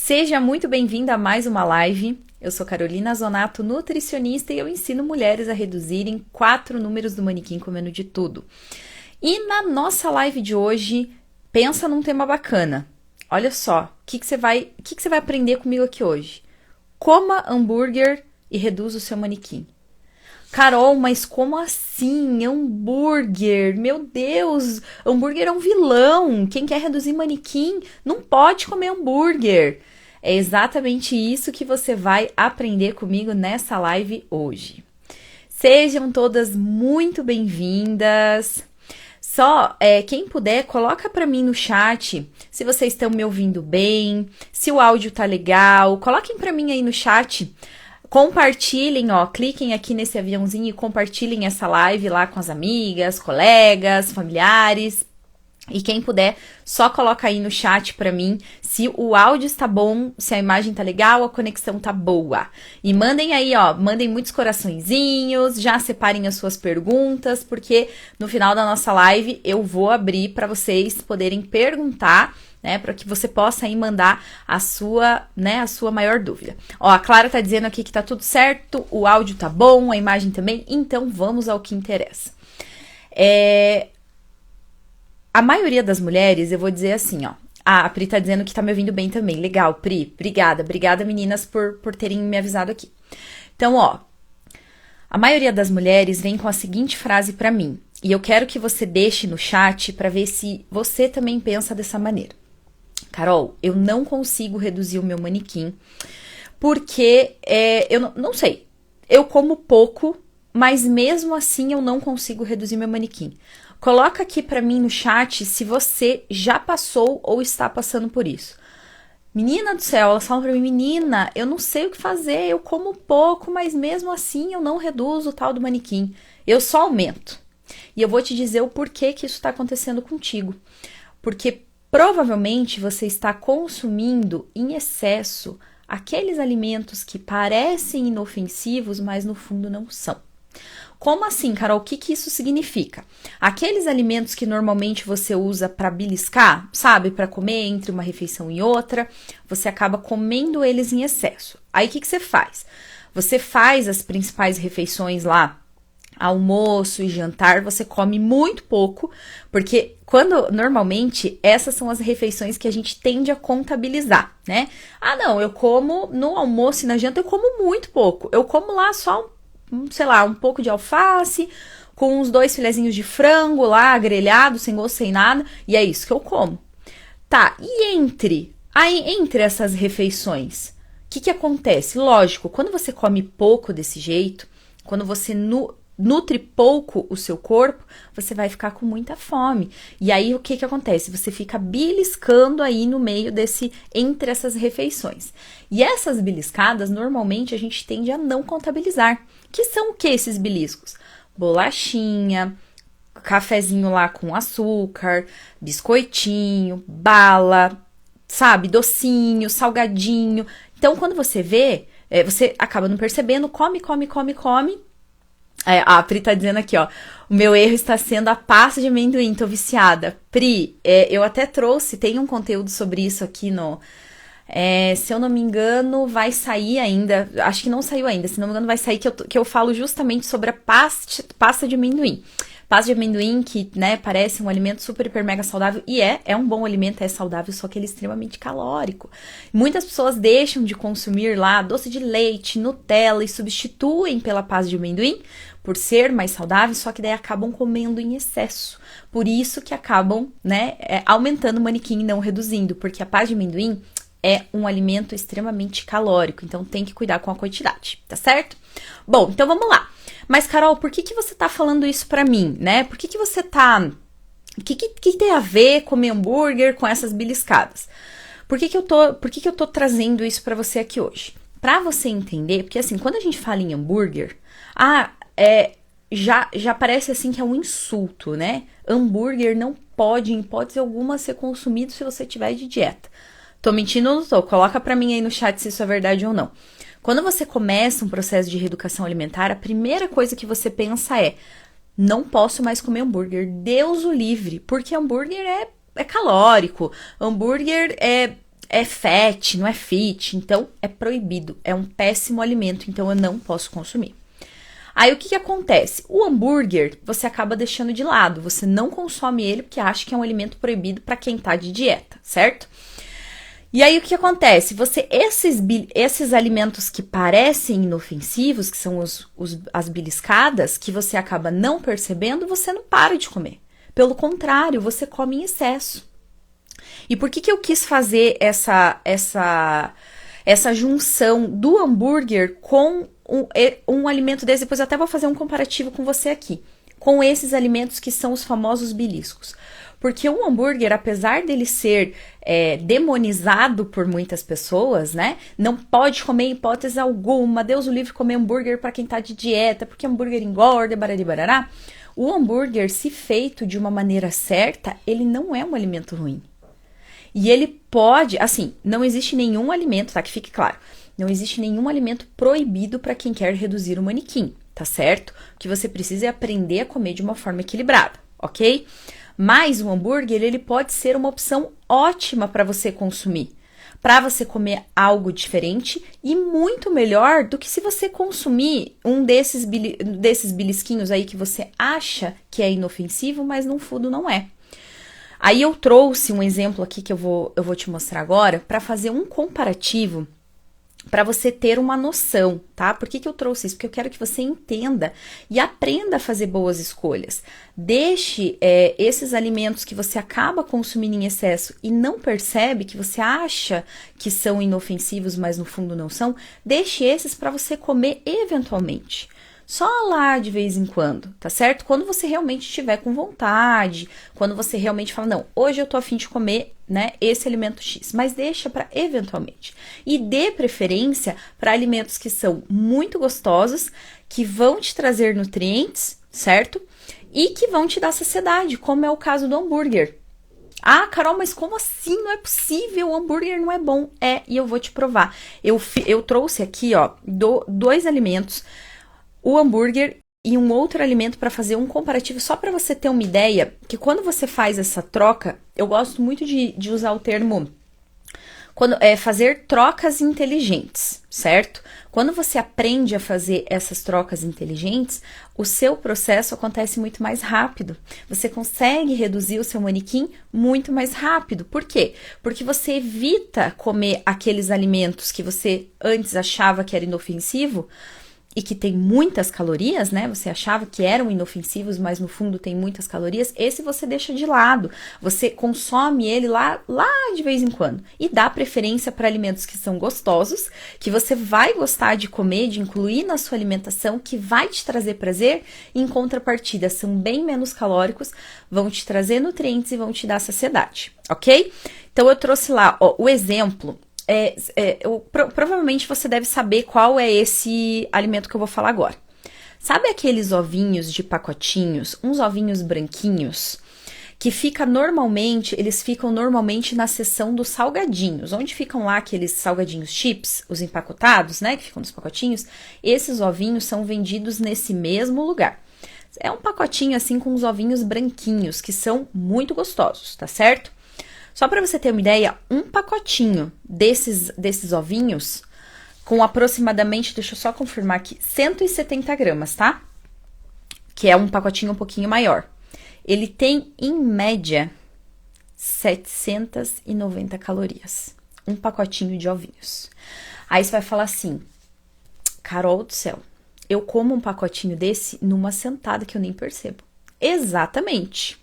Seja muito bem-vinda a mais uma live. Eu sou Carolina Zonato, nutricionista, e eu ensino mulheres a reduzirem 4 números do manequim comendo de tudo. E na nossa live de hoje, pensa num tema bacana. Olha só, o que você vai aprender comigo aqui hoje? Coma hambúrguer e reduza o seu manequim. Carol, mas como assim? Hambúrguer? Meu Deus, hambúrguer é um vilão. Quem quer reduzir manequim não pode comer hambúrguer. É exatamente isso que você vai aprender comigo nessa live hoje. Sejam todas muito bem-vindas. Quem puder, coloca para mim no chat se vocês estão me ouvindo bem, se o áudio tá legal. Coloquem para mim aí no chat. Compartilhem, cliquem aqui nesse aviãozinho e compartilhem essa live lá com as amigas, colegas, familiares. E quem puder, só coloca aí no chat pra mim se o áudio está bom, se a imagem tá legal, a conexão tá boa. E mandem aí, mandem muitos coraçõezinhos, já separem as suas perguntas, porque no final da nossa live eu vou abrir para vocês poderem perguntar, né, para que você possa aí mandar a sua maior dúvida. A Clara tá dizendo aqui que tá tudo certo, o áudio tá bom, a imagem também, então vamos ao que interessa. A maioria das mulheres, eu vou dizer assim, a Pri tá dizendo que tá me ouvindo bem também. Legal, Pri, obrigada meninas por terem me avisado aqui. Então, a maioria das mulheres vem com a seguinte frase pra mim, e eu quero que você deixe no chat pra ver se você também pensa dessa maneira. Carol, eu não consigo reduzir o meu manequim, porque eu não sei, eu como pouco, mas mesmo assim eu não consigo reduzir meu manequim. Coloca aqui pra mim no chat se você já passou ou está passando por isso. Menina do céu, elas falam pra mim, menina, eu não sei o que fazer, eu como pouco, mas mesmo assim eu não reduzo o tal do manequim. Eu só aumento. E eu vou te dizer o porquê que isso está acontecendo contigo. Porque provavelmente você está consumindo em excesso aqueles alimentos que parecem inofensivos, mas no fundo não são. Como assim, Carol? O que isso significa? Aqueles alimentos que normalmente você usa para beliscar, sabe? Para comer entre uma refeição e outra, você acaba comendo eles em excesso. Aí o que você faz? Você faz as principais refeições lá, almoço e jantar, você come muito pouco, porque normalmente essas são as refeições que a gente tende a contabilizar, né? Não, eu como no almoço e na janta, eu como muito pouco. Eu como lá só um pouco de alface, com uns 2 filezinhos de frango lá, grelhado, sem gosto, sem nada, e é isso que eu como. Tá, e entre essas refeições, o que acontece? Lógico, quando você come pouco desse jeito, quando você nutre pouco o seu corpo, você vai ficar com muita fome. E aí, o que acontece? Você fica beliscando aí no meio entre essas refeições. E essas beliscadas, normalmente, a gente tende a não contabilizar. Que são o que esses beliscos? Bolachinha, cafezinho lá com açúcar, biscoitinho, bala, sabe? Docinho, salgadinho. Então, quando você vê, você acaba não percebendo, come. A Pri tá dizendo aqui, o meu erro está sendo a pasta de amendoim, tô viciada. Pri, eu até tem um conteúdo sobre isso aqui se eu não me engano, vai sair ainda, acho que não saiu ainda, se não me engano vai sair, que eu falo justamente sobre a pasta de amendoim. Pasta de amendoim que, parece um alimento super, hiper, mega saudável, e é um bom alimento, é saudável, só que ele é extremamente calórico. Muitas pessoas deixam de consumir lá doce de leite, Nutella e substituem pela pasta de amendoim, por ser mais saudável, só que daí acabam comendo em excesso. Por isso que acabam, aumentando o manequim e não reduzindo, porque a pasta de amendoim é um alimento extremamente calórico, então tem que cuidar com a quantidade, tá certo? Bom, então vamos lá. Mas, Carol, por que você tá falando isso pra mim, né? Por que você tá... O que tem a ver comer hambúrguer com essas beliscadas? Por que eu tô trazendo isso pra você aqui hoje? Pra você entender, porque assim, quando a gente fala em hambúrguer, já parece assim que é um insulto, né? Hambúrguer não pode, em hipótese alguma, ser consumido se você tiver de dieta. Tô mentindo ou não tô? Coloca pra mim aí no chat se isso é verdade ou não. Quando você começa um processo de reeducação alimentar, a primeira coisa que você pensa é: não posso mais comer hambúrguer, Deus o livre, porque hambúrguer é calórico, hambúrguer é fat, não é fit, então é proibido, é um péssimo alimento, então eu não posso consumir. Aí o que acontece? O hambúrguer você acaba deixando de lado, você não consome ele porque acha que é um alimento proibido para quem tá de dieta, certo? E aí o que acontece? Esses alimentos que parecem inofensivos, que são as beliscadas, que você acaba não percebendo, você não para de comer. Pelo contrário, você come em excesso. E por que eu quis fazer essa junção do hambúrguer com um alimento desse? Depois eu até vou fazer um comparativo com você aqui, com esses alimentos que são os famosos beliscos. Porque o hambúrguer, apesar dele ser demonizado por muitas pessoas, né? Não pode comer em hipótese alguma, Deus o livre comer hambúrguer para quem tá de dieta, porque hambúrguer engorda, barari barará. O hambúrguer, se feito de uma maneira certa, ele não é um alimento ruim. E ele pode, assim, não existe nenhum alimento, tá? Que fique claro, não existe nenhum alimento proibido para quem quer reduzir o manequim, tá certo? O que você precisa é aprender a comer de uma forma equilibrada, ok? Mas o hambúrguer, ele pode ser uma opção ótima para você consumir, para você comer algo diferente e muito melhor do que se você consumir um desses belisquinhos aí que você acha que é inofensivo, mas no fundo não é. Aí eu trouxe um exemplo aqui que eu vou te mostrar agora para fazer um comparativo para você ter uma noção, tá? Por que eu trouxe isso? Porque eu quero que você entenda e aprenda a fazer boas escolhas. Deixe esses alimentos que você acaba consumindo em excesso e não percebe, que você acha que são inofensivos, mas no fundo não são, deixe esses para você comer eventualmente. Só lá de vez em quando, tá certo? Quando você realmente estiver com vontade, quando você realmente fala, não, hoje eu tô a fim de comer, né, esse alimento X, mas deixa para eventualmente. E dê preferência para alimentos que são muito gostosos, que vão te trazer nutrientes, certo? E que vão te dar saciedade, como é o caso do hambúrguer. Ah, Carol, mas como assim? Não é possível, o hambúrguer não é bom. E eu vou te provar. Eu trouxe aqui, ó, dois alimentos, o hambúrguer e um outro alimento para fazer um comparativo, só para você ter uma ideia, que quando você faz essa troca, eu gosto muito de usar o termo fazer trocas inteligentes, certo? Quando você aprende a fazer essas trocas inteligentes, o seu processo acontece muito mais rápido. Você consegue reduzir o seu manequim muito mais rápido. Por quê? Porque você evita comer aqueles alimentos que você antes achava que era inofensivo, e que tem muitas calorias, né? Você achava que eram inofensivos, mas no fundo tem muitas calorias. Esse você deixa de lado. Você consome ele lá de vez em quando. E dá preferência para alimentos que são gostosos, que você vai gostar de comer, de incluir na sua alimentação, que vai te trazer prazer. Em contrapartida, são bem menos calóricos, vão te trazer nutrientes e vão te dar saciedade, ok? Então eu trouxe lá, ó, o exemplo. Provavelmente você deve saber qual é esse alimento que eu vou falar agora. Sabe aqueles ovinhos de pacotinhos, uns ovinhos branquinhos, que eles ficam normalmente na seção dos salgadinhos, onde ficam lá aqueles salgadinhos chips, os empacotados, né, que ficam nos pacotinhos. Esses ovinhos são vendidos nesse mesmo lugar. É um pacotinho assim com os ovinhos branquinhos, que são muito gostosos, tá certo? Só para você ter uma ideia, um pacotinho desses ovinhos, com aproximadamente, deixa eu só confirmar aqui, 170 gramas, tá? Que é um pacotinho um pouquinho maior. Ele tem, em média, 790 calorias. Um pacotinho de ovinhos. Aí você vai falar assim, Carol do céu, eu como um pacotinho desse numa sentada que eu nem percebo. Exatamente.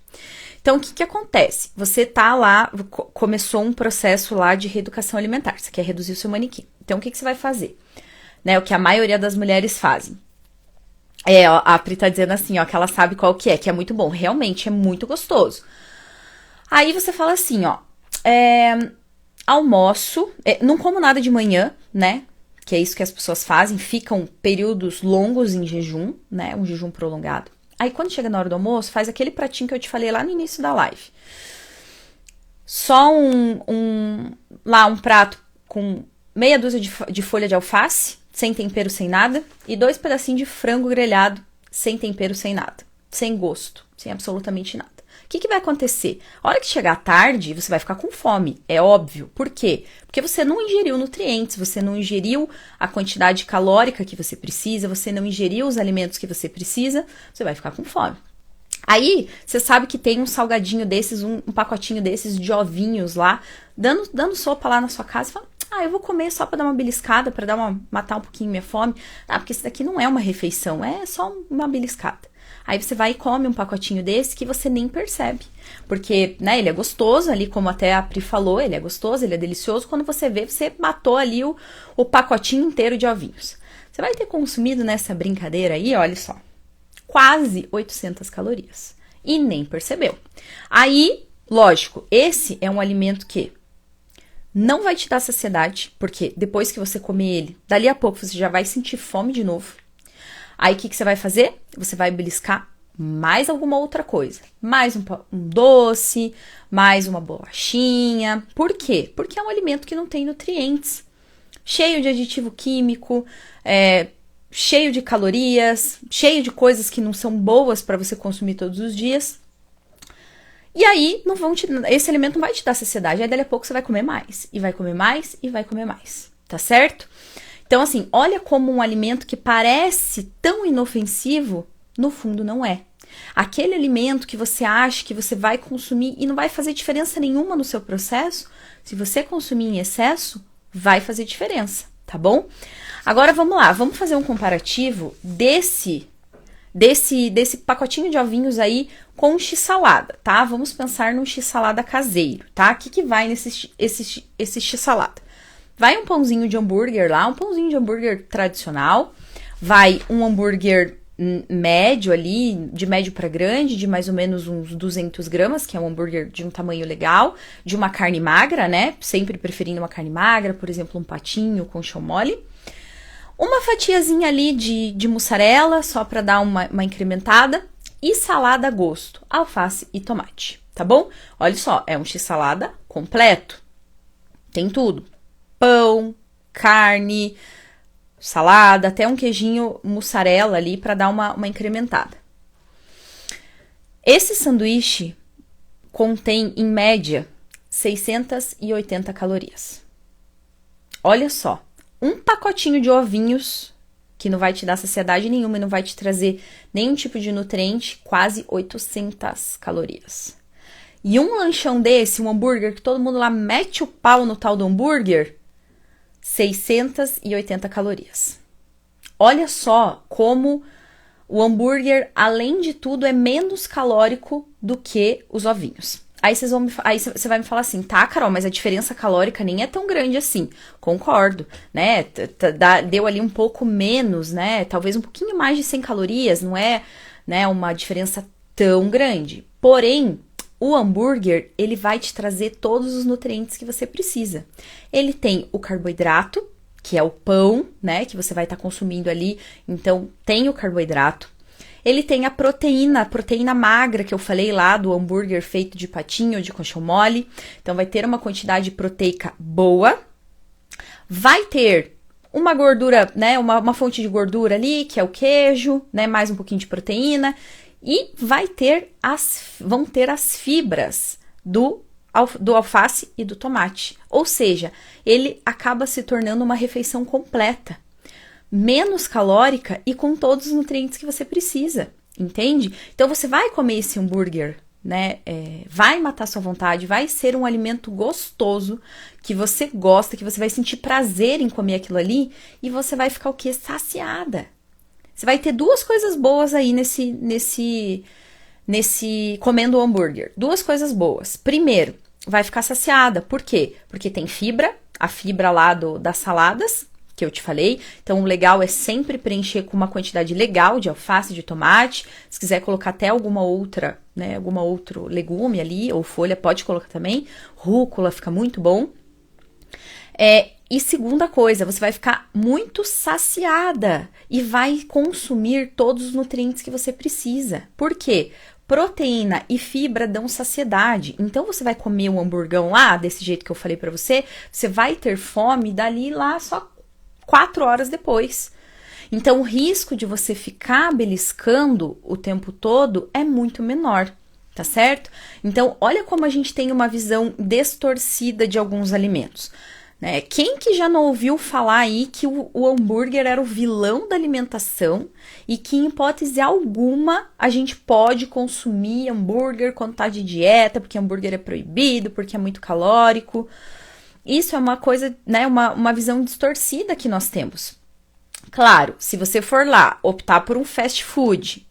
Então, o que acontece? Você tá lá, começou um processo lá de reeducação alimentar, você quer reduzir o seu manequim. Então, o que você vai fazer? Né, o que a maioria das mulheres fazem. Ó, a Pri tá dizendo assim, ó, que ela sabe qual que é muito bom. Realmente, é muito gostoso. Aí você fala assim, ó, almoço, não como nada de manhã, né? Que é isso que as pessoas fazem, ficam períodos longos em jejum, né? Um jejum prolongado. Aí, quando chega na hora do almoço, faz aquele pratinho que eu te falei lá no início da live. Só um prato com meia dúzia de folha de alface, sem tempero, sem nada, e 2 pedacinhos de frango grelhado, sem tempero, sem nada, sem gosto, sem absolutamente nada. O que vai acontecer? A hora que chegar à tarde, você vai ficar com fome, é óbvio. Por quê? Porque você não ingeriu nutrientes, você não ingeriu a quantidade calórica que você precisa, você não ingeriu os alimentos que você precisa, você vai ficar com fome. Aí, você sabe que tem um salgadinho desses, um pacotinho desses de ovinhos lá, dando sopa lá na sua casa, e fala, eu vou comer só pra dar uma beliscada, pra matar um pouquinho minha fome. Porque isso daqui não é uma refeição, é só uma beliscada. Aí você vai e come um pacotinho desse que você nem percebe. Porque, né, ele é gostoso ali, como até a Pri falou, ele é gostoso, ele é delicioso. Quando você vê, você matou ali o pacotinho inteiro de ovinhos. Você vai ter consumido nessa brincadeira aí, olha só, quase 800 calorias. E nem percebeu. Aí, lógico, esse é um alimento que não vai te dar saciedade, porque depois que você comer ele, dali a pouco você já vai sentir fome de novo. Aí o que você vai fazer? Você vai beliscar mais alguma outra coisa. Mais um doce, mais uma bolachinha. Por quê? Porque é um alimento que não tem nutrientes. Cheio de aditivo químico, cheio de calorias, cheio de coisas que não são boas para você consumir todos os dias. E aí, esse alimento não vai te dar saciedade. Aí, dali a pouco, você vai comer mais. E vai comer mais, e vai comer mais. Tá certo? Então, assim, olha como um alimento que parece tão inofensivo, no fundo não é. Aquele alimento que você acha que você vai consumir e não vai fazer diferença nenhuma no seu processo, se você consumir em excesso, vai fazer diferença, tá bom? Agora, vamos lá. Vamos fazer um comparativo desse pacotinho de ovinhos aí com um x-salada, tá? Vamos pensar num x-salada caseiro, tá? O que vai nesse x-salada? Vai um pãozinho de hambúrguer lá, um pãozinho de hambúrguer tradicional, vai um hambúrguer médio ali, de médio para grande, de mais ou menos uns 200 gramas, que é um hambúrguer de um tamanho legal, de uma carne magra, né? Sempre preferindo uma carne magra, por exemplo, um patinho com chão mole. Uma fatiazinha ali de mussarela, só para dar uma incrementada. E salada a gosto, alface e tomate, tá bom? Olha só, é um x-salada completo. Tem tudo. Pão, carne, salada, até um queijinho mussarela ali para dar uma incrementada. Esse sanduíche contém, em média, 680 calorias. Olha só. Um pacotinho de ovinhos, que não vai te dar saciedade nenhuma e não vai te trazer nenhum tipo de nutriente, quase 800 calorias. E um lanchão desse, um hambúrguer, que todo mundo lá mete o pau no tal do hambúrguer, 680 calorias. Olha só como o hambúrguer, além de tudo, é menos calórico do que os ovinhos. Aí você vai me falar assim, tá, Carol, mas a diferença calórica nem é tão grande assim. Concordo, né? Deu ali um pouco menos, né? Talvez um pouquinho mais de 100 calorias, não é, né, uma diferença tão grande. Porém, o hambúrguer, ele vai te trazer todos os nutrientes que você precisa. Ele tem o carboidrato, que é o pão, né, que você vai estar consumindo ali. Então, tem o carboidrato. Ele tem a proteína magra que eu falei lá do hambúrguer feito de patinho ou de coxão mole. Então, vai ter uma quantidade proteica boa. Vai ter uma gordura, né, uma fonte de gordura ali, que é o queijo, né, mais um pouquinho de proteína. E vão ter as fibras do alface e do tomate. Ou seja, ele acaba se tornando uma refeição completa. Menos calórica e com todos os nutrientes que você precisa, entende? Então você vai comer esse hambúrguer, né? Vai matar sua vontade, vai ser um alimento gostoso, que você gosta, que você vai sentir prazer em comer aquilo ali e você vai ficar o quê? Saciada. Você vai ter duas coisas boas aí nesse comendo o hambúrguer. Duas coisas boas. Primeiro, vai ficar saciada. Por quê? Porque tem fibra, a fibra lá das saladas, que eu te falei. Então, o legal é sempre preencher com uma quantidade legal de alface, de tomate. Se quiser colocar até algum outro legume ali, ou folha, pode colocar também. Rúcula, fica muito bom. E segunda coisa, você vai ficar muito saciada e vai consumir todos os nutrientes que você precisa. Por quê? Proteína e fibra dão saciedade. Então, você vai comer um hamburgão lá, desse jeito que eu falei pra você, você vai ter fome dali lá só 4 horas depois. Então, o risco de você ficar beliscando o tempo todo é muito menor, tá certo? Então, olha como a gente tem uma visão distorcida de alguns alimentos. Né? Quem que já não ouviu falar aí que o hambúrguer era o vilão da alimentação e que, em hipótese alguma, a gente pode consumir hambúrguer quando tá de dieta, porque hambúrguer é proibido, porque é muito calórico. Isso é uma coisa, né, uma visão distorcida que nós temos. Claro, se você for lá optar por um fast food,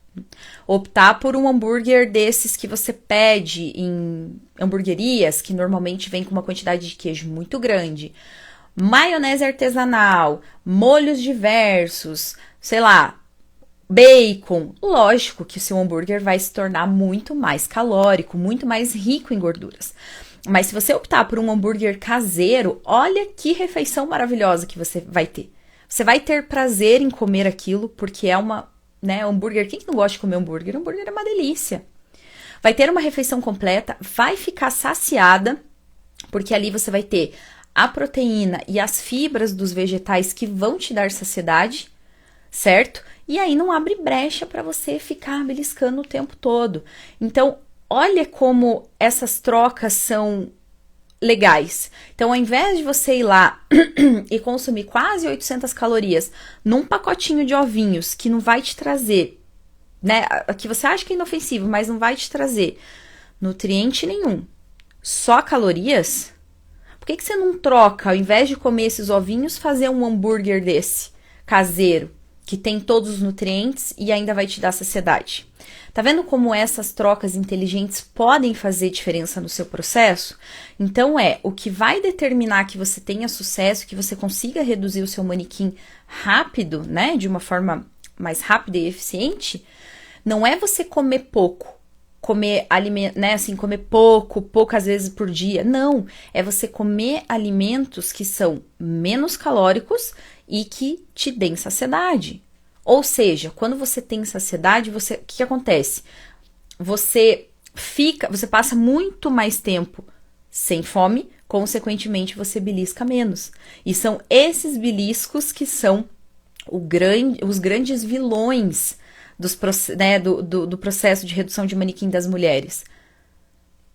optar por um hambúrguer desses que você pede em hamburguerias, que normalmente vem com uma quantidade de queijo muito grande, maionese artesanal, molhos diversos, sei lá, bacon, lógico que o seu hambúrguer vai se tornar muito mais calórico, muito mais rico em gorduras. Mas se você optar por um hambúrguer caseiro, olha que refeição maravilhosa que você vai ter. Você vai ter prazer em comer aquilo, porque é hambúrguer. Quem que não gosta de comer hambúrguer? Hambúrguer é uma delícia. Vai ter uma refeição completa, vai ficar saciada, porque ali você vai ter a proteína e as fibras dos vegetais que vão te dar saciedade, certo? E aí não abre brecha para você ficar beliscando o tempo todo. Então, olha como essas trocas são legais. Então, ao invés de você ir lá e consumir quase 800 calorias num pacotinho de ovinhos que não vai te trazer, né, que você acha que é inofensivo, mas não vai te trazer nutriente nenhum, só calorias, por que você não troca, ao invés de comer esses ovinhos, fazer um hambúrguer desse, caseiro, que tem todos os nutrientes e ainda vai te dar saciedade? Tá vendo como essas trocas inteligentes podem fazer diferença no seu processo? Então o que vai determinar que você tenha sucesso, que você consiga reduzir o seu manequim rápido, né, de uma forma mais rápida e eficiente, não é você comer pouco, comer alimento, né, assim, comer poucas vezes por dia. Não, é você comer alimentos que são menos calóricos e que te deem saciedade. Ou seja, quando você tem saciedade, o que acontece? Você passa muito mais tempo sem fome, consequentemente você belisca menos. E são esses beliscos que são os grandes vilões do processo de redução de manequim das mulheres.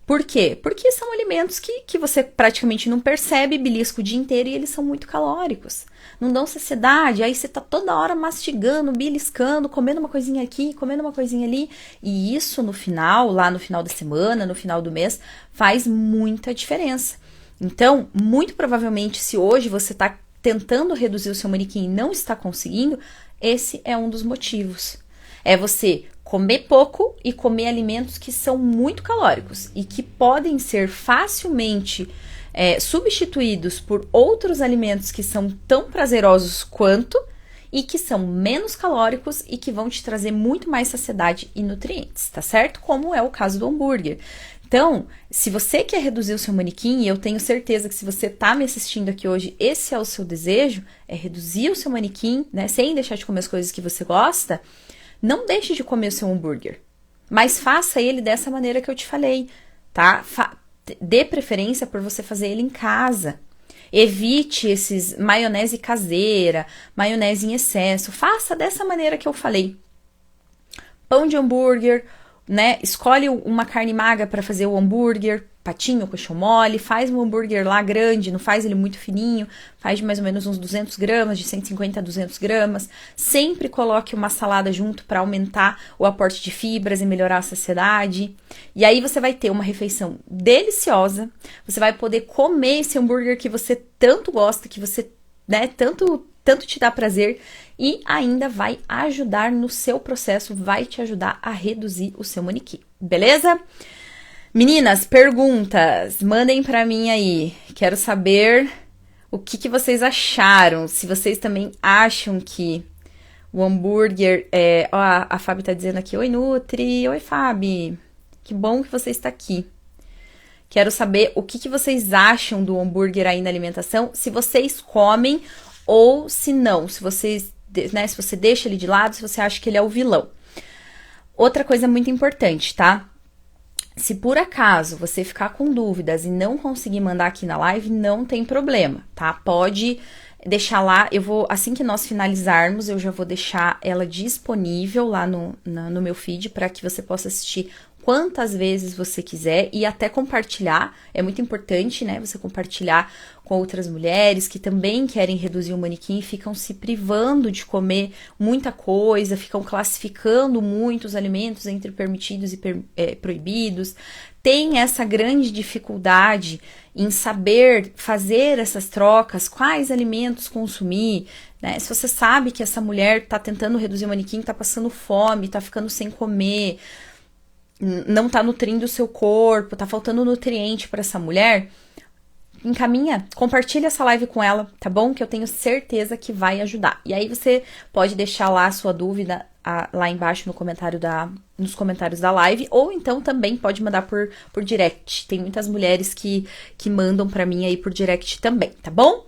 Por quê? Porque são alimentos que você praticamente não percebe, belisca o dia inteiro e eles são muito calóricos. Não dão saciedade, aí você tá toda hora mastigando, beliscando, comendo uma coisinha aqui, comendo uma coisinha ali. E isso no final, lá no final da semana, no final do mês, faz muita diferença. Então, muito provavelmente, se hoje você tá tentando reduzir o seu manequim e não está conseguindo, esse é um dos motivos. É você comer pouco e comer alimentos que são muito calóricos e que podem ser facilmente substituídos por outros alimentos que são tão prazerosos quanto e que são menos calóricos e que vão te trazer muito mais saciedade e nutrientes, tá certo? Como é o caso do hambúrguer. Então, se você quer reduzir o seu manequim, e eu tenho certeza que se você tá me assistindo aqui hoje, esse é o seu desejo, é reduzir o seu manequim, né, sem deixar de comer as coisas que você gosta, não deixe de comer o seu hambúrguer, mas faça ele dessa maneira que eu te falei, tá? Dê preferência por você fazer ele em casa. Evite esses maionese caseira, maionese em excesso. Faça dessa maneira que eu falei. Pão de hambúrguer, né? Escolhe uma carne magra para fazer o hambúrguer, patinho, coxão mole, faz um hambúrguer lá grande, não faz ele muito fininho, faz de mais ou menos uns 200 gramas, de 150 a 200 gramas. Sempre coloque uma salada junto para aumentar o aporte de fibras e melhorar a saciedade. E aí você vai ter uma refeição deliciosa, você vai poder comer esse hambúrguer que você tanto gosta, que você, né, tanto te dá prazer, e ainda vai ajudar no seu processo, vai te ajudar a reduzir o seu manequim, beleza? Meninas, perguntas, mandem pra mim aí. Quero saber o que vocês acharam. Se vocês também acham que o hambúrguer Ó, a Fábio tá dizendo aqui, oi Nutri, oi Fábio, que bom que você está aqui. Quero saber o que vocês acham do hambúrguer aí na alimentação, se vocês comem ou se não, se vocês, né, se você deixa ele de lado, se você acha que ele é o vilão. Outra coisa muito importante, tá? Se por acaso você ficar com dúvidas e não conseguir mandar aqui na live, não tem problema, tá? Pode deixar lá, assim que nós finalizarmos, eu já vou deixar ela disponível lá no meu feed para que você possa assistir quantas vezes você quiser e até compartilhar. É muito importante, né, você compartilhar com outras mulheres que também querem reduzir o manequim e ficam se privando de comer muita coisa, ficam classificando muitos alimentos entre permitidos e proibidos. Tem essa grande dificuldade em saber fazer essas trocas, quais alimentos consumir, né? Se você sabe que essa mulher tá tentando reduzir o manequim, tá passando fome, tá ficando sem comer, não tá nutrindo o seu corpo, tá faltando nutriente para essa mulher, encaminha, compartilha essa live com ela, tá bom? Que eu tenho certeza que vai ajudar. E aí você pode deixar lá a sua dúvida lá embaixo nos comentários da live, ou então também pode mandar por direct. Tem muitas mulheres que mandam pra mim aí por direct também, tá bom?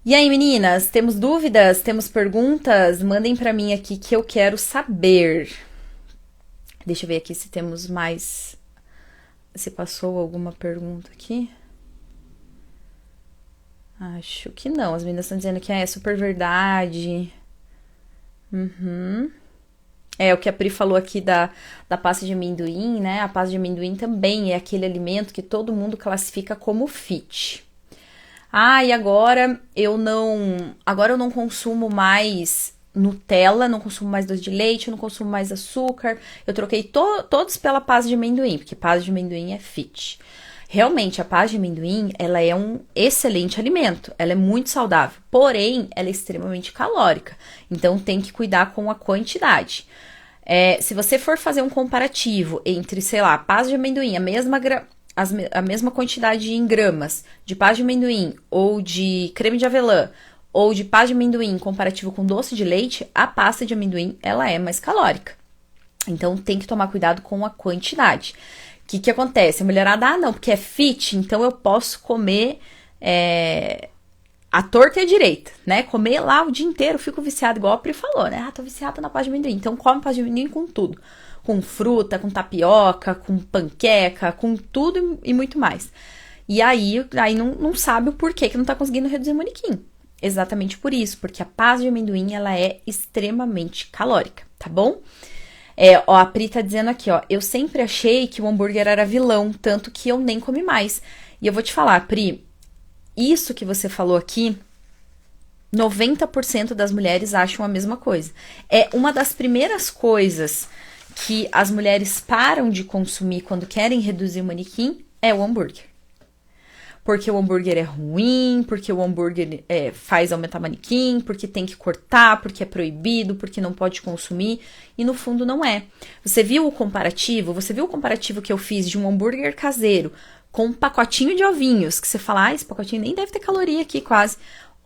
E aí, meninas, temos dúvidas? Temos perguntas? Mandem pra mim aqui que eu quero saber. Deixa eu ver aqui se temos mais... Se passou alguma pergunta aqui. Acho que não. As meninas estão dizendo que é super verdade. É o que a Pri falou aqui da pasta de amendoim, né? A pasta de amendoim também é aquele alimento que todo mundo classifica como fit. E agora eu não consumo mais Nutella, não consumo mais doce de leite, eu não consumo mais açúcar. Eu troquei todos pela pasta de amendoim, porque pasta de amendoim é fit. Realmente, a pasta de amendoim, ela é um excelente alimento, ela é muito saudável, porém, ela é extremamente calórica, então tem que cuidar com a quantidade. Se você for fazer um comparativo entre, sei lá, pasta de amendoim, a mesma quantidade em gramas de pasta de amendoim, ou de creme de avelã, ou de pasta de amendoim comparativo com doce de leite, a pasta de amendoim, ela é mais calórica. Então, tem que tomar cuidado com a quantidade. O que acontece? A mulherada, não, porque é fit, então eu posso comer a torta e a direita, né? Comer lá o dia inteiro, fico viciada, igual a Pri falou, né? Tô viciada na pasta de amendoim. Então, come pasta de amendoim com tudo. Com fruta, com tapioca, com panqueca, com tudo e muito mais. E aí não sabe o porquê que não tá conseguindo reduzir o manequim. Exatamente por isso, porque a pasta de amendoim, ela é extremamente calórica, tá bom? A Pri tá dizendo aqui, eu sempre achei que o hambúrguer era vilão, tanto que eu nem comi mais. E eu vou te falar, Pri, isso que você falou aqui, 90% das mulheres acham a mesma coisa. É uma das primeiras coisas que as mulheres param de consumir quando querem reduzir o manequim, é o hambúrguer. Porque o hambúrguer é ruim, porque o hambúrguer faz aumentar manequim, porque tem que cortar, porque é proibido, porque não pode consumir, e no fundo não é. Você viu o comparativo? Você viu o comparativo que eu fiz de um hambúrguer caseiro com um pacotinho de ovinhos, que você fala, esse pacotinho nem deve ter caloria aqui quase.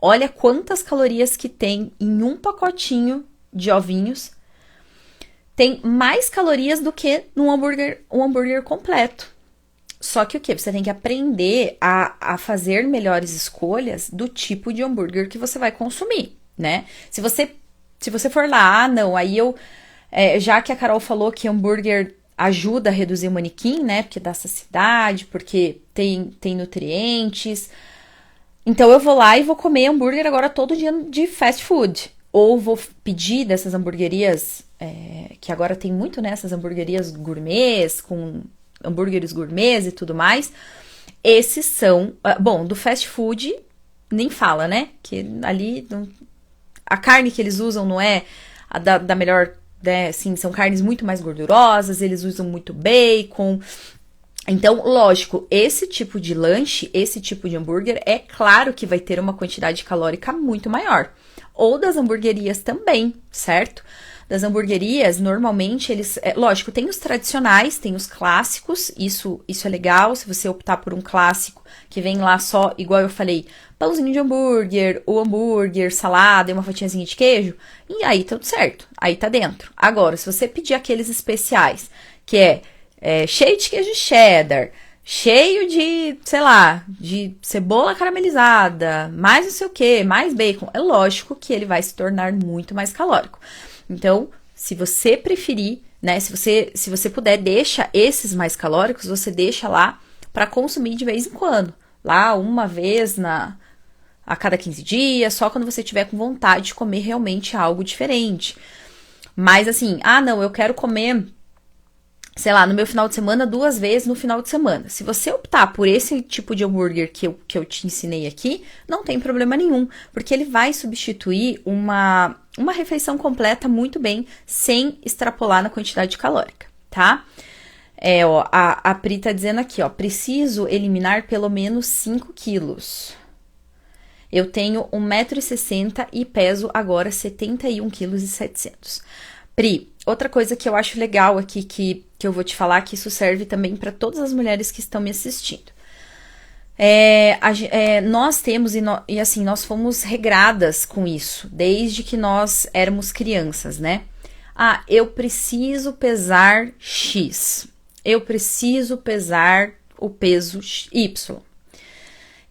Olha quantas calorias que tem em um pacotinho de ovinhos. Tem mais calorias do que um hambúrguer completo. Só que o quê? Você tem que aprender a fazer melhores escolhas do tipo de hambúrguer que você vai consumir, né? Se você for lá, aí já que a Carol falou que hambúrguer ajuda a reduzir o manequim, né? Porque dá saciedade, porque tem nutrientes. Então eu vou lá e vou comer hambúrguer agora todo dia de fast food. Ou vou pedir dessas hamburguerias, que agora tem muito, né? Essas hamburguerias gourmets, com hambúrgueres gourmets e tudo mais. Esses são... do fast food, nem fala, né? Que ali... A carne que eles usam não é a da melhor... Né? Assim, são carnes muito mais gordurosas, eles usam muito bacon. Então, lógico, esse tipo de lanche, esse tipo de hambúrguer, é claro que vai ter uma quantidade calórica muito maior. Ou das hamburguerias também, certo? Das hamburguerias, normalmente, eles... lógico, tem os tradicionais, tem os clássicos, isso é legal, se você optar por um clássico que vem lá só, igual eu falei, pãozinho de hambúrguer, o hambúrguer, salada e uma fatiazinha de queijo, e aí tudo certo, aí tá dentro. Agora, se você pedir aqueles especiais, que é cheio de queijo cheddar, cheio de, sei lá, de cebola caramelizada, mais não sei o que, mais bacon, é lógico que ele vai se tornar muito mais calórico. Então, se você preferir, né, se você puder, deixa esses mais calóricos, você deixa lá para consumir de vez em quando. Lá, uma vez a cada 15 dias, só quando você tiver com vontade de comer realmente algo diferente. Mas assim, não, eu quero comer sei lá, no meu final de semana, 2 vezes no final de semana. Se você optar por esse tipo de hambúrguer que eu te ensinei aqui, não tem problema nenhum, porque ele vai substituir uma refeição completa muito bem, sem extrapolar na quantidade calórica, tá? Ó, a Pri tá dizendo aqui, ó, preciso eliminar pelo menos 5 quilos. Eu tenho 1,60 m e peso agora 71,7 kg. Pri, outra coisa que eu acho legal aqui que eu vou te falar, que isso serve também para todas as mulheres que estão me assistindo. Nós temos, e assim, nós fomos regradas com isso, desde que nós éramos crianças, né? Ah, eu preciso pesar X. Eu preciso pesar o peso Y.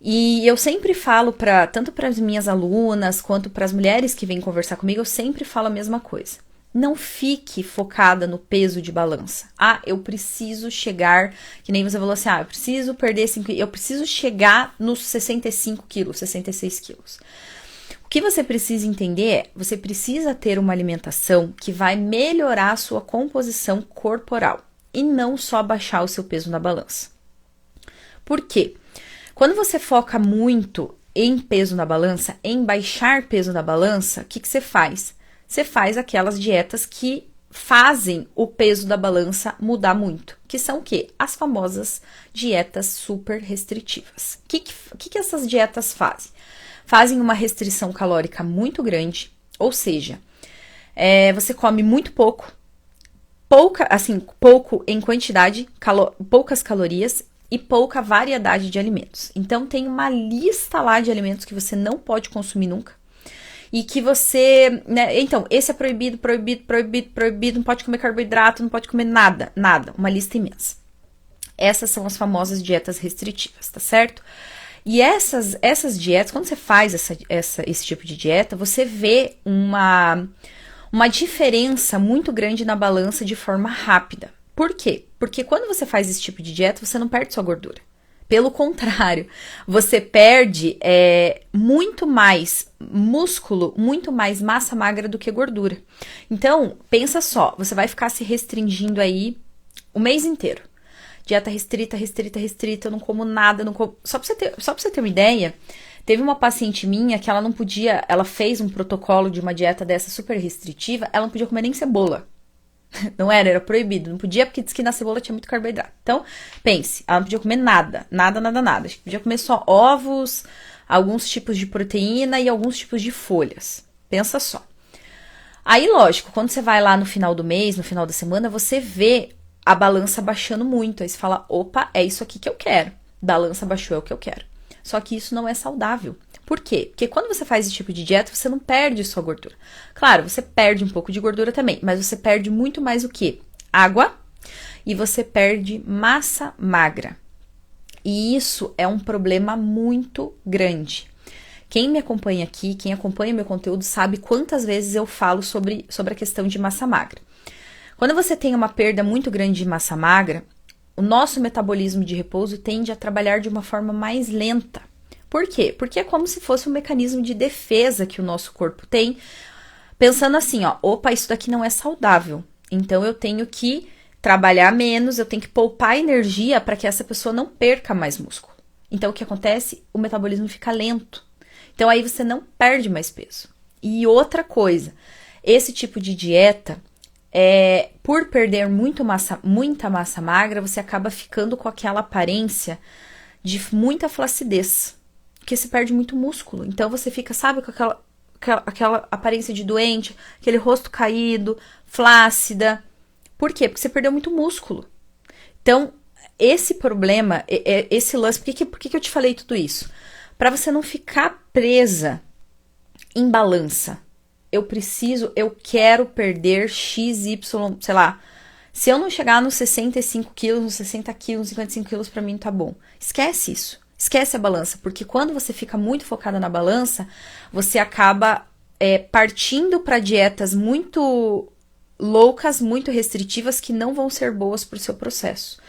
E eu sempre falo tanto para as minhas alunas, quanto para as mulheres que vêm conversar comigo, eu sempre falo a mesma coisa. Não fique focada no peso de balança. Ah, eu preciso chegar, que nem você falou assim, eu preciso perder 5 quilos, eu preciso chegar nos 65 quilos, 66 quilos. O que você precisa entender é, você precisa ter uma alimentação que vai melhorar a sua composição corporal e não só baixar o seu peso na balança. Por quê? Quando você foca muito em peso na balança, em baixar peso na balança, o que você faz? Você faz aquelas dietas que fazem o peso da balança mudar muito. Que são o quê? As famosas dietas super restritivas. O que essas dietas fazem? Fazem uma restrição calórica muito grande, ou seja, você come muito pouco, pouco em quantidade, poucas calorias e pouca variedade de alimentos. Então, tem uma lista lá de alimentos que você não pode consumir nunca. E que você, né, então, esse é proibido, não pode comer carboidrato, não pode comer nada, uma lista imensa. Essas são as famosas dietas restritivas, tá certo? E essas dietas, quando você faz esse tipo de dieta, você vê uma diferença muito grande na balança de forma rápida. Por quê? Porque quando você faz esse tipo de dieta, você não perde sua gordura. Pelo contrário, você perde muito mais músculo, muito mais massa magra do que gordura. Então, pensa só, você vai ficar se restringindo aí o mês inteiro. Dieta restrita, eu não como nada, não como... Só pra você ter uma ideia, teve uma paciente minha que ela não podia, ela fez um protocolo de uma dieta dessa super restritiva, ela não podia comer nem cebola. Não era proibido, não podia porque disse que na cebola tinha muito carboidrato. Então, pense, ela não podia comer nada. Acho que podia comer só ovos, alguns tipos de proteína e alguns tipos de folhas. Pensa só. Aí, lógico, quando você vai lá no final do mês, no final da semana, você vê a balança baixando muito. Aí você fala, opa, é isso aqui que eu quero. Balança baixou, é o que eu quero. Só que isso não é saudável. Por quê? Porque quando você faz esse tipo de dieta, você não perde sua gordura. Claro, você perde um pouco de gordura também, mas você perde muito mais o quê? Água, e você perde massa magra. E isso é um problema muito grande. Quem me acompanha aqui, quem acompanha meu conteúdo, sabe quantas vezes eu falo sobre a questão de massa magra. Quando você tem uma perda muito grande de massa magra, o nosso metabolismo de repouso tende a trabalhar de uma forma mais lenta. Por quê? Porque é como se fosse um mecanismo de defesa que o nosso corpo tem, pensando assim, ó, opa, isso daqui não é saudável, então eu tenho que trabalhar menos, eu tenho que poupar energia para que essa pessoa não perca mais músculo. Então o que acontece? O metabolismo fica lento. Então aí você não perde mais peso. E outra coisa, esse tipo de dieta, por perder muita massa magra, você acaba ficando com aquela aparência de muita flacidez. Porque você perde muito músculo. Então você fica, sabe, com aquela aparência de doente, aquele rosto caído, flácida. Por quê? Porque você perdeu muito músculo. Então, esse problema, esse lance, por que eu te falei tudo isso? Para você não ficar presa em balança. Eu quero perder XY, sei lá. Se eu não chegar nos 65 quilos, nos 60 quilos, nos 55 quilos, pra mim tá bom. Esquece isso. Esquece a balança, porque quando você fica muito focada na balança, você acaba partindo para dietas muito loucas, muito restritivas, que não vão ser boas para o seu processo.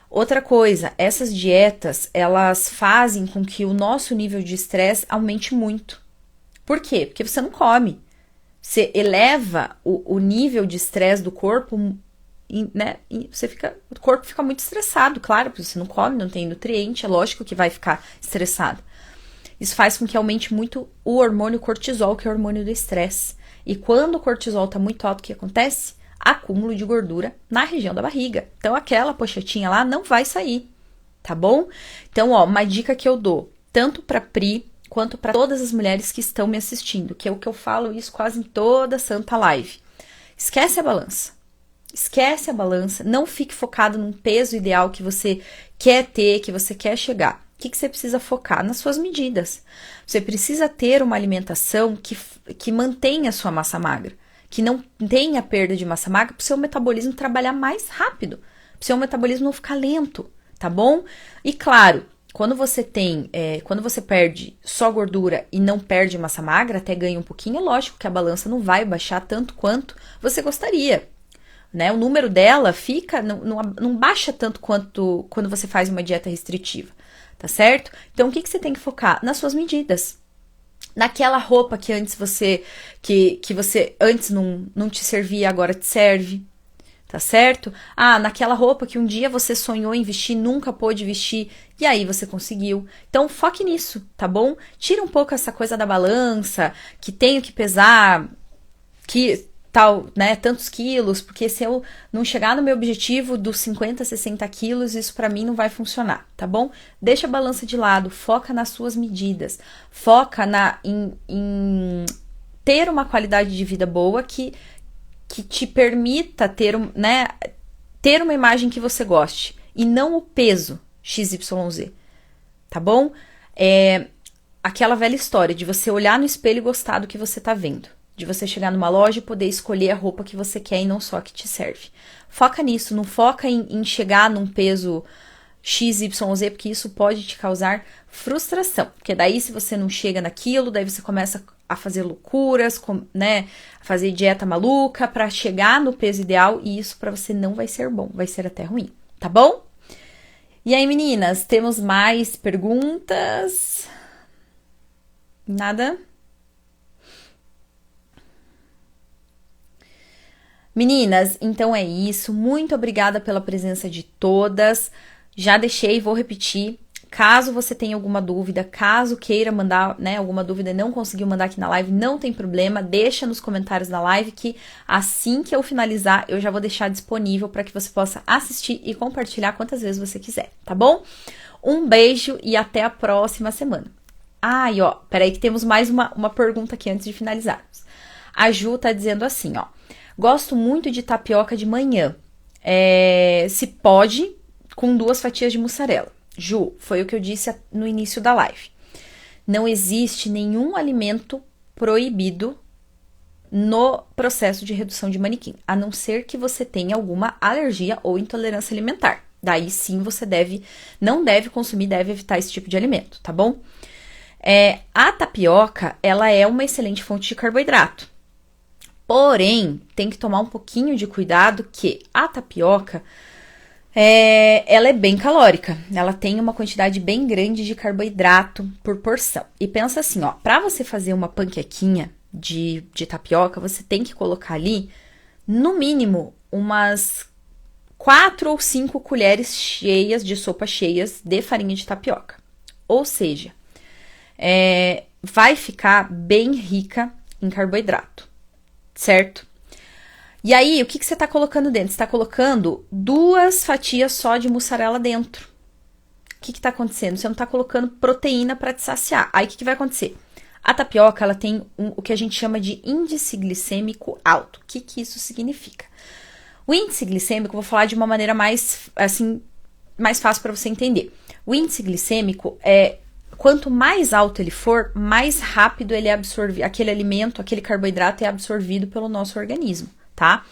Outra coisa, essas dietas, elas fazem com que o nosso nível de estresse aumente muito. Por quê? Porque você não come. Você eleva o nível de estresse do corpo né? E o corpo fica muito estressado, claro, porque você não come, não tem nutriente, é lógico que vai ficar estressado. Isso faz com que aumente muito o hormônio cortisol, que é o hormônio do estresse. E quando o cortisol está muito alto, o que acontece? Acúmulo de gordura na região da barriga. Então, aquela pochetinha lá não vai sair, tá bom? Então, ó, uma dica que eu dou, tanto para Pri, quanto para todas as mulheres que estão me assistindo, que é o que eu falo isso quase em toda santa live. Esquece a balança. Esquece a balança. Não fique focado num peso ideal que você quer ter, que você quer chegar. O que você precisa focar? Nas suas medidas. Você precisa ter uma alimentação que mantenha a sua massa magra, que não tenha perda de massa magra, para o seu metabolismo trabalhar mais rápido, para o seu metabolismo não ficar lento, tá bom? E claro, quando você perde só gordura e não perde massa magra, até ganha um pouquinho, é lógico que a balança não vai baixar tanto quanto você gostaria, né? O número dela não baixa tanto quanto quando você faz uma dieta restritiva. Tá certo? Então, o que você tem que focar? Nas suas medidas. Naquela roupa que antes você antes não te servia, agora te serve. Tá certo? Ah, naquela roupa que um dia você sonhou em vestir, nunca pôde vestir, e aí você conseguiu. Então, foque nisso, tá bom? Tira um pouco essa coisa da balança, que tenho que pesar, que tal, né, tantos quilos, porque se eu não chegar no meu objetivo dos 50, 60 quilos, isso pra mim não vai funcionar, tá bom? Deixa a balança de lado, foca nas suas medidas, foca em ter uma qualidade de vida boa que te permita ter uma imagem que você goste, e não o peso XYZ, tá bom? É aquela velha história de você olhar no espelho e gostar do que você tá vendo. De você chegar numa loja e poder escolher a roupa que você quer e não só a que te serve. Foca nisso, não foca em chegar num peso XYZ, porque isso pode te causar frustração. Porque daí, se você não chega naquilo, daí você começa a fazer loucuras, né? A fazer dieta maluca para chegar no peso ideal, e isso para você não vai ser bom, vai ser até ruim, tá bom? E aí, meninas, temos mais perguntas? Nada? Meninas, então é isso. Muito obrigada pela presença de todas. Já deixei, vou repetir. Caso você tenha alguma dúvida, caso queira mandar, né, alguma dúvida e não conseguiu mandar aqui na live, não tem problema. Deixa nos comentários da live que assim que eu finalizar, eu já vou deixar disponível para que você possa assistir e compartilhar quantas vezes você quiser, tá bom? Um beijo e até a próxima semana. Ah, e ó, peraí que temos mais uma pergunta aqui antes de finalizarmos. A Ju tá dizendo assim, ó. Gosto muito de tapioca de manhã. Se pode, com 2 fatias de mussarela. Ju, foi o que eu disse no início da live. Não existe nenhum alimento proibido no processo de redução de manequim, a não ser que você tenha alguma alergia ou intolerância alimentar. Daí sim você não deve consumir, deve evitar esse tipo de alimento, tá bom? A tapioca, ela é uma excelente fonte de carboidrato. Porém, tem que tomar um pouquinho de cuidado que a tapioca, ela é bem calórica. Ela tem uma quantidade bem grande de carboidrato por porção. E pensa assim, ó, para você fazer uma panquequinha de tapioca, você tem que colocar ali, no mínimo, umas 4 ou 5 colheres cheias de sopa cheias de farinha de tapioca. Ou seja, vai ficar bem rica em carboidrato. Certo? E aí, o que você tá colocando dentro? Você tá colocando 2 fatias só de mussarela dentro. O que tá acontecendo? Você não tá colocando proteína para te saciar. Aí, o que vai acontecer? A tapioca, ela tem o que a gente chama de índice glicêmico alto. O que isso significa? O índice glicêmico, eu vou falar de uma maneira mais fácil para você entender. O índice glicêmico quanto mais alto ele for, mais rápido ele é absorvido, aquele alimento, aquele carboidrato é absorvido pelo nosso organismo, tá?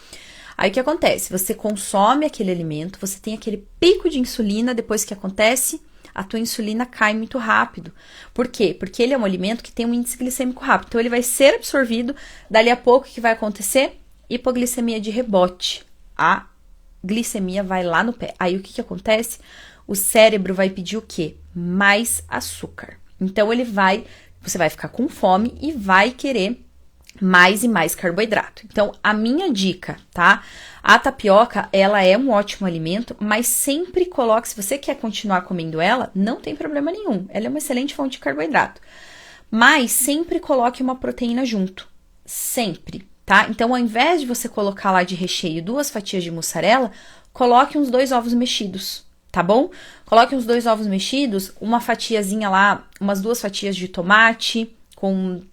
Aí o que acontece? Você consome aquele alimento, você tem aquele pico de insulina, depois que acontece, a tua insulina cai muito rápido. Por quê? Porque ele é um alimento que tem um índice glicêmico rápido, então ele vai ser absorvido, dali a pouco o que vai acontecer? Hipoglicemia de rebote. A glicemia vai lá no pé. Aí o que acontece? O cérebro vai pedir o quê? Mais açúcar. Então você vai ficar com fome e vai querer mais e mais carboidrato. Então, a minha dica, tá? A tapioca, ela é um ótimo alimento, mas sempre coloque, se você quer continuar comendo ela, não tem problema nenhum. Ela é uma excelente fonte de carboidrato. Mas sempre coloque uma proteína junto. Sempre, tá? Então, ao invés de você colocar lá de recheio 2 fatias de mussarela, coloque uns 2 ovos mexidos, tá bom? Coloque uns 2 ovos mexidos, uma fatiazinha lá, umas 2 fatias de tomate,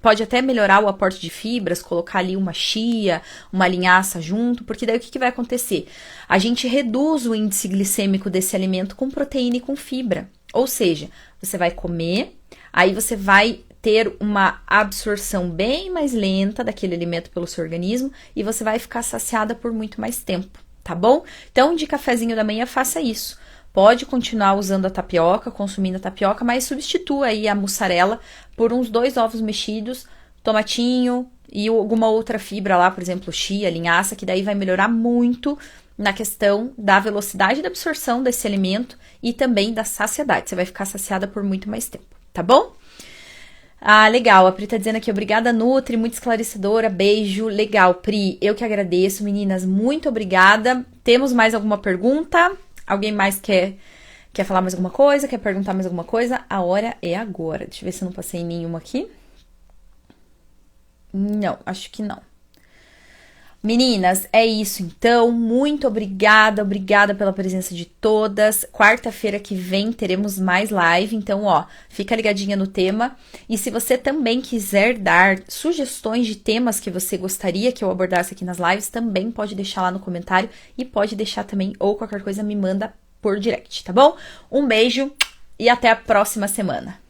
pode até melhorar o aporte de fibras, colocar ali uma chia, uma linhaça junto, porque daí o que vai acontecer? A gente reduz o índice glicêmico desse alimento com proteína e com fibra. Ou seja, você vai comer, aí você vai ter uma absorção bem mais lenta daquele alimento pelo seu organismo e você vai ficar saciada por muito mais tempo, tá bom? Então, de cafezinho da manhã, faça isso. Pode continuar usando a tapioca, consumindo a tapioca, mas substitua aí a mussarela por uns 2 ovos mexidos, tomatinho e alguma outra fibra lá, por exemplo, chia, linhaça, que daí vai melhorar muito na questão da velocidade da absorção desse alimento e também da saciedade. Você vai ficar saciada por muito mais tempo, tá bom? Ah, legal. A Pri tá dizendo aqui, obrigada, Nutri, muito esclarecedora, beijo. Legal, Pri, eu que agradeço, meninas, muito obrigada. Temos mais alguma pergunta? Alguém mais quer falar mais alguma coisa? Quer perguntar mais alguma coisa? A hora é agora. Deixa eu ver se eu não passei nenhuma aqui. Não, acho que não. Meninas, é isso então. Muito obrigada pela presença de todas. Quarta-feira que vem teremos mais live, então, ó, fica ligadinha no tema. E se você também quiser dar sugestões de temas que você gostaria que eu abordasse aqui nas lives, também pode deixar lá no comentário e pode deixar também, ou qualquer coisa me manda por direct, tá bom? Um beijo e até a próxima semana.